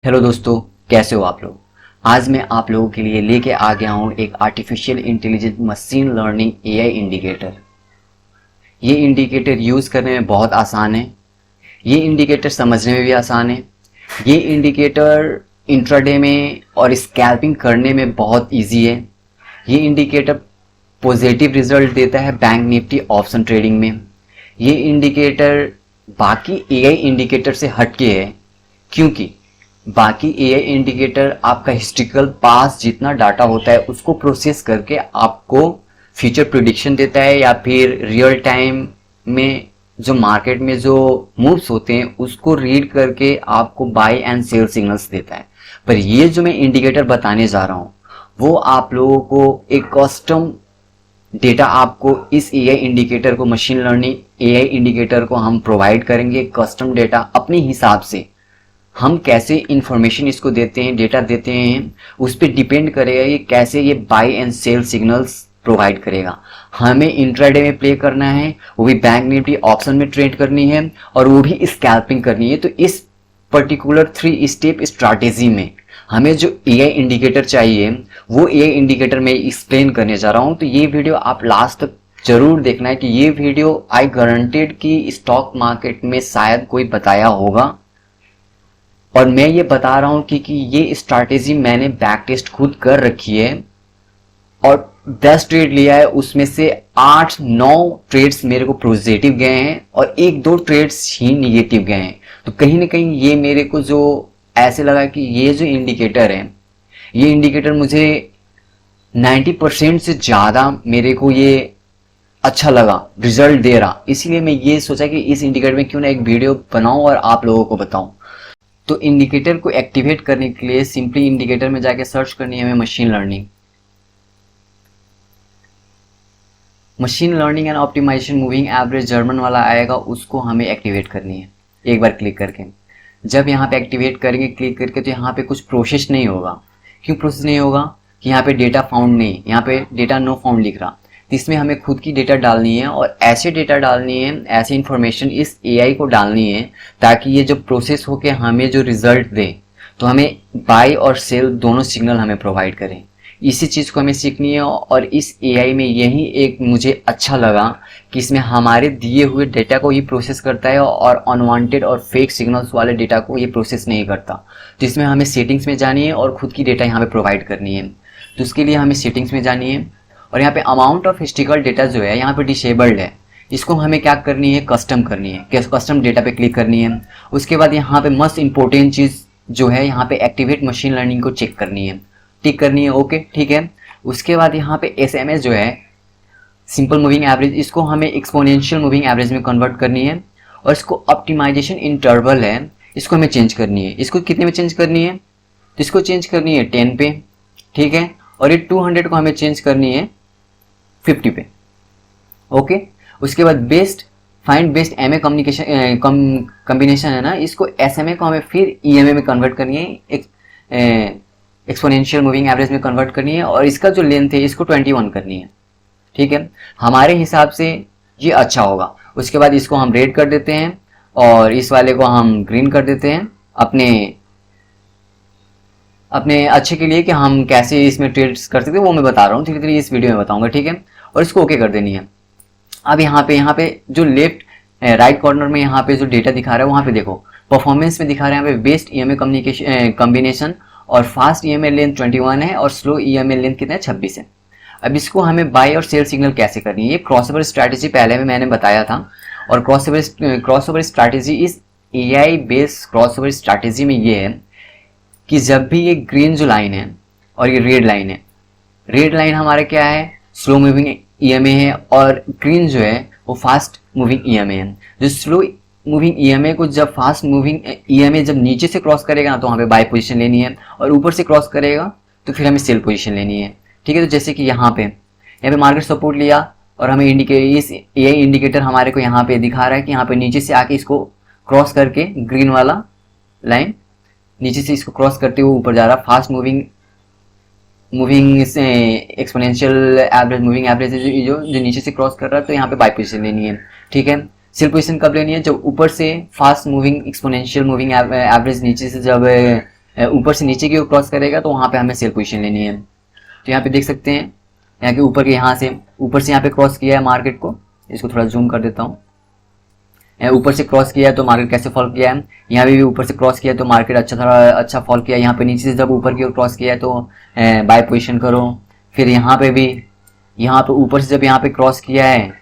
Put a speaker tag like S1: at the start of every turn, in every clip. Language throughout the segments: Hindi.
S1: हेलो दोस्तों, कैसे हो आप लोग। आज मैं आप लोगों के लिए लेके आ गया हूँ एक artificial intelligence machine learning AI indicator. ये इंडिकेटर यूज़ करने में बहुत आसान है। ये इंडिकेटर समझने में भी आसान है। ये इंडिकेटर इंट्राडे में और स्कैल्पिंग करने में बहुत इजी है। ये इंडिकेटर पॉजिटिव रिजल्ट देता है बैंक निफ्टी ऑप्शन ट्रेडिंग में। ये इंडिकेटर बाकी एआई इंडिकेटर से हटके है, क्योंकि बाकी एआई इंडिकेटर आपका हिस्ट्रिकल पास जितना डाटा होता है उसको प्रोसेस करके आपको फ्यूचर प्रिडिक्शन देता है, या फिर रियल टाइम में जो मार्केट में जो मूव्स होते हैं उसको रीड करके आपको बाय एंड सेल सिग्नल्स देता है। पर ये जो मैं इंडिकेटर बताने जा रहा हूँ वो आप लोगों को एक कस्टम डेटा आपको इस एआई इंडिकेटर को, मशीन लर्निंग एआई इंडिकेटर को हम प्रोवाइड करेंगे। कस्टम डेटा अपने हिसाब से हम कैसे इंफॉर्मेशन इसको देते हैं, डेटा देते हैं, उस पर डिपेंड करेगा ये कैसे ये buy and sell signals provide करेगा। हमें इंट्राडे में प्ले करना है, वो भी बैंक निफ्टी ऑप्शन में ट्रेड करनी है, और वो भी स्कैल्पिंग करनी है। तो इस पर्टिकुलर 3 स्टेप स्ट्रैटेजी में हमें जो एआई इंडिकेटर चाहिए वो एआई इंडिकेटर मैं एक्सप्लेन करने जा रहा हूं। तो ये वीडियो आप लास्ट तक जरूर देखना है कि ये वीडियो आई गारंटेड कि स्टॉक मार्केट में शायद कोई बताया होगा, और मैं ये बता रहा हूं क्योंकि ये स्ट्रैटेजी मैंने बैक टेस्ट खुद कर रखी है और 10 ट्रेड लिया है, उसमें से 8-9 ट्रेड्स मेरे को पॉजिटिव गए हैं और 1-2 ट्रेड्स ही निगेटिव गए हैं। तो कहीं ना कहीं ये मेरे को जो ऐसे लगा कि ये जो इंडिकेटर है, ये इंडिकेटर मुझे 90% से ज़्यादा मेरे को ये अच्छा लगा, रिजल्ट दे रहा। इसीलिए मैं ये सोचा कि इस इंडिकेटर में क्यों ना एक वीडियो बनाऊं और आप लोगों को बताऊं। तो इंडिकेटर को एक्टिवेट करने के लिए सिंपली इंडिकेटर में जाके सर्च करनी है हमें machine learning and optimization moving average जर्मन वाला आएगा, उसको हमें एक्टिवेट करनी है एक बार क्लिक करके। जब यहाँ पे एक्टिवेट करेंगे क्लिक करके तो यहाँ पे कुछ प्रोसेस नहीं होगा। क्यों प्रोसेस नहीं होगा? कि यहाँ पे डेटा फाउंड नहीं, यहाँ पे डेटा नो फाउंड लिख रहा। तो इसमें हमें खुद की डेटा डालनी है और ऐसे डेटा डालनी है, ऐसी इंफॉर्मेशन इस एआई को डालनी है ताकि ये जो प्रोसेस होके हमें जो रिजल्ट दे, तो हमें बाय और सेल दोनों सिग्नल हमें प्रोवाइड करें। इसी चीज़ को हमें सीखनी है। और इस एआई में यही एक मुझे अच्छा लगा कि इसमें हमारे दिए हुए डेटा को ये प्रोसेस करता है और अनवांटेड और फेक सिग्नल्स वाले डेटा को ये प्रोसेस नहीं करता। तो इसमें हमें सेटिंग्स में जानी है और खुद की डेटा यहाँ पे प्रोवाइड करनी है। तो उसके लिए हमें सेटिंग्स में जानी है और यहाँ पे अमाउंट ऑफ हिस्ट्रिकल डेटा जो है यहाँ पे डिसेबल्ड है, इसको हमें क्या करनी है, कस्टम करनी है। कस्टम डेटा पे क्लिक करनी है। उसके बाद यहाँ पे मस्ट इंपॉर्टेंट चीज़ जो है यहाँ पे एक्टिवेट मशीन लर्निंग को चेक करनी है, टिक करनी है। ओके ठीक है। उसके बाद यहाँ पे एसएमएस जो है सिंपल मूविंग एवरेज, इसको हमें एक्सपोनेंशियल मूविंग एवरेज में कन्वर्ट करनी है। और इसको ऑप्टिमाइजेशन इंटरवल है, इसको हमें चेंज करनी है। इसको कितने में चेंज करनी है? तो इसको चेंज करनी है 10 पे, ठीक है। और ये 200 को हमें चेंज करनी है 50 पे। ओके। उसके बाद best find best MA communication combination है ना, इसको एसएमए को हमें फिर ईएमए में कन्वर्ट करनी है, एक्सपोनेंशियल मूविंग एवरेज में कन्वर्ट करनी है। और इसका जो लेंथ है इसको 21 करनी है, ठीक है। हमारे हिसाब से ये अच्छा होगा। उसके बाद इसको हम रेड कर देते हैं और इस वाले को हम ग्रीन कर देते हैं अपने अच्छे के लिए, कि हम कैसे इसमें ट्रेड्स कर सकते हैं वो मैं बता रहा हूँ, धीरे धीरे इस वीडियो में बताऊंगा, ठीक है। और इसको ओके कर देनी है। अब यहाँ पे जो लेफ्ट राइट कॉर्नर में यहाँ पे जो डेटा दिखा रहा है वहाँ पे देखो परफॉर्मेंस में दिखा रहा है यहाँ पे बेस्ट ईएमए कम्बिनेशन और फास्ट ईएमए लेंथ 21 है और स्लो ईएमए लेंथ कितना है 26 है। अब इसको हमें बाय और सेल सिग्नल कैसे करनी है, ये क्रॉसओवर स्ट्रैटेजी पहले में मैंने बताया था। और क्रॉसओवर स्ट्रैटेजी इस एआई बेस्ड क्रॉसओवर स्ट्रैटेजी में ये है कि जब भी ये ग्रीन जो लाइन है और ये रेड लाइन है, रेड लाइन हमारा क्या है, स्लो मूविंग ईएमए है, और ग्रीन जो है वो फास्ट मूविंग ईएमए है। जो स्लो मूविंग ईएमए को जब फास्ट मूविंग ईएमए जब नीचे से क्रॉस करेगा ना तो वहाँ पे बाय पोजीशन लेनी है, और ऊपर से क्रॉस करेगा तो फिर हमें सेल पोजीशन लेनी है, ठीक है। तो जैसे कि यहाँ पे मार्केट सपोर्ट लिया और हमें इस एआई इंडिकेटर हमारे को यहाँ पे दिखा रहा है कि यहाँ पे नीचे से आके इसको क्रॉस करके ग्रीन वाला लाइन नीचे से इसको क्रॉस करते हुए ऊपर जा रहा, fast moving exponential average moving average जो नीचे से क्रॉस कर रहा है, तो यहाँ पे बाय पोजीशन लेनी है, ठीक है। सेल पोजीशन कब लेनी है? जब ऊपर से fast moving exponential moving average नीचे से जब ऊपर से नीचे की ओर क्रॉस करेगा तो वहाँ पे हमें सेल पोजीशन लेनी है। तो यहाँ पे देख सकते हैं यहाँ के ऊपर के यहाँ से ऊपर से यहाँ पे क्रॉस किया है मार्केट को, इसको थोड़ा जूम कर देता हूँ। ऊपर से क्रॉस किया है तो मार्केट कैसे फॉल किया है, यहाँ पे भी ऊपर से क्रॉस किया है तो मार्केट अच्छा फॉल किया है। यहाँ पे नीचे से जब ऊपर की ओर क्रॉस किया है तो बाय पोजीशन करो। फिर यहाँ पे भी यहाँ पे ऊपर से जब यहाँ पे क्रॉस किया है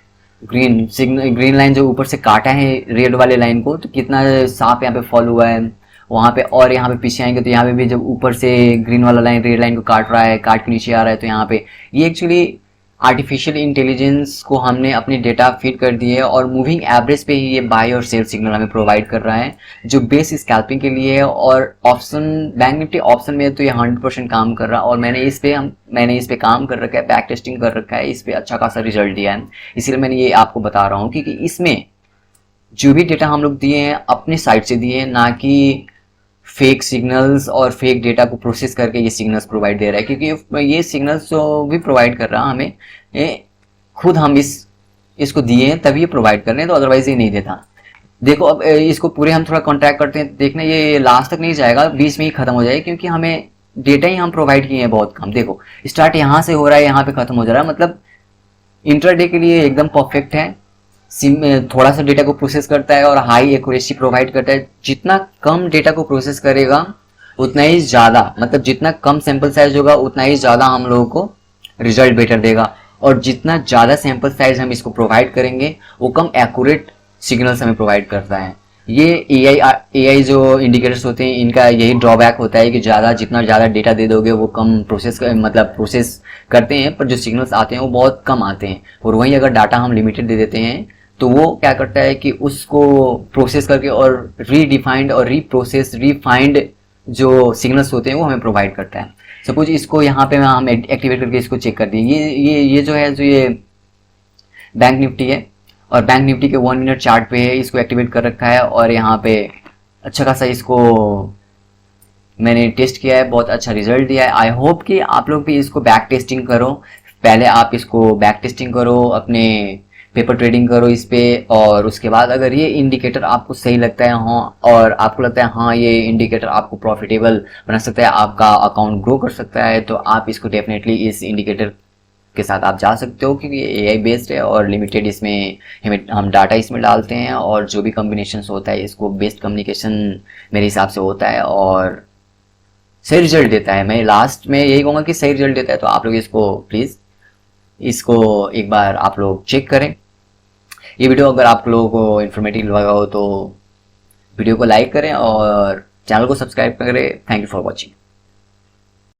S1: ग्रीन लाइन जो ऊपर से काटा है रेड वाले लाइन को, तो कितना साफ यहाँ पे फॉल हुआ है वहाँ पे। और यहाँ पे पीछे आएंगे तो यहाँ पे भी जब ऊपर से ग्रीन वाला लाइन रेड लाइन को काट रहा है, काट के नीचे आ रहा है, तो यहाँ पे ये एक्चुअली आर्टिफिशियल इंटेलिजेंस को हमने अपनी डेटा फीड कर दी है और मूविंग एवरेज पे ही ये बाय और सेल सिग्नल हमें प्रोवाइड कर रहा है, जो बेस स्कैल्पिंग के लिए है। और ऑप्शन बैंक निफ्टी ऑप्शन में तो ये 100% काम कर रहा है और मैंने इस पे काम कर रखा है, बैक टेस्टिंग कर रखा है, इस पे अच्छा खासा रिजल्ट दिया है। इसीलिए मैंने ये आपको बता रहा हूँ कि इसमें जो भी डेटा हम लोग दिए हैं अपने साइड से दिए हैं, ना कि फेक सिग्नल्स और फेक डेटा को प्रोसेस करके ये सिग्नल्स प्रोवाइड दे रहा है। क्योंकि ये सिग्नल्स जो भी प्रोवाइड कर रहा हमें खुद हम इसको दिए हैं तभी ये प्रोवाइड कर रहे हैं, तो अदरवाइज ये नहीं देता। देखो अब इसको पूरे हम थोड़ा कॉन्ट्रैक्ट करते हैं, देखना ये लास्ट तक नहीं जाएगा, बीच में ही खत्म हो जाएगा, क्योंकि हमें डेटा ही हम प्रोवाइड किए हैं बहुत कम। देखो स्टार्ट यहाँ से हो रहा है, यहाँ पे खत्म हो जा रहा है, मतलब इंट्राडे के लिए एकदम परफेक्ट है। थोड़ा सा डेटा को प्रोसेस करता है और हाई एक्यूरेसी प्रोवाइड करता है। जितना कम डेटा को प्रोसेस करेगा उतना ही ज़्यादा, मतलब जितना कम सैंपल साइज होगा उतना ही ज़्यादा हम लोगों को रिजल्ट बेटर देगा। और जितना ज़्यादा सैंपल साइज हम इसको प्रोवाइड करेंगे वो कम एक्यूरेट सिग्नल्स हमें प्रोवाइड करता है। ये एआई जो इंडिकेटर्स होते हैं इनका यही ड्रॉबैक होता है कि जितना ज़्यादा डेटा दे दोगे वो कम प्रोसेस करते हैं, पर जो सिग्नल्स आते हैं वो बहुत कम आते हैं। और वहीं अगर डाटा हम लिमिटेड दे देते हैं तो वो क्या करता है कि उसको प्रोसेस करके और रीडिफाइंड और रिफाइंड जो सिग्नल्स होते हैं वो हमें प्रोवाइड करता है। सपोज इसको यहाँ पे हम एक्टिवेट करके इसको चेक कर दिए, ये जो है जो ये बैंक निफ्टी है और बैंक निफ्टी के 1 मिनट चार्ट पे है, इसको एक्टिवेट कर रखा है और यहाँ पे अच्छा खासा इसको मैंने टेस्ट किया है, बहुत अच्छा रिजल्ट दिया है। आई होप कि आप लोग भी इसको बैक टेस्टिंग करो, पहले आप इसको बैक टेस्टिंग करो, अपने पेपर ट्रेडिंग करो इस पे, और उसके बाद अगर ये इंडिकेटर आपको सही लगता है हाँ, और आपको लगता है हाँ ये इंडिकेटर आपको प्रॉफिटेबल बना सकता है, आपका अकाउंट ग्रो कर सकता है, तो आप इसको डेफिनेटली इस इंडिकेटर के साथ आप जा सकते हो, क्योंकि ये एआई बेस्ड है और लिमिटेड इसमें हम डाटा इसमें डालते हैं और जो भी कम्बिनेशन होता है इसको बेस्ट कम्युनिकेशन मेरे हिसाब से होता है और सही रिजल्ट देता है। मैं लास्ट में यही कहूँगा कि सही रिजल्ट देता है, तो आप लोग इसको प्लीज़ इसको एक बार आप लोग चेक करें। ये वीडियो अगर आप लोगों को इन्फॉर्मेटिव लगा हो तो वीडियो को लाइक करें और चैनल को सब्सक्राइब करें। Thank you for watching.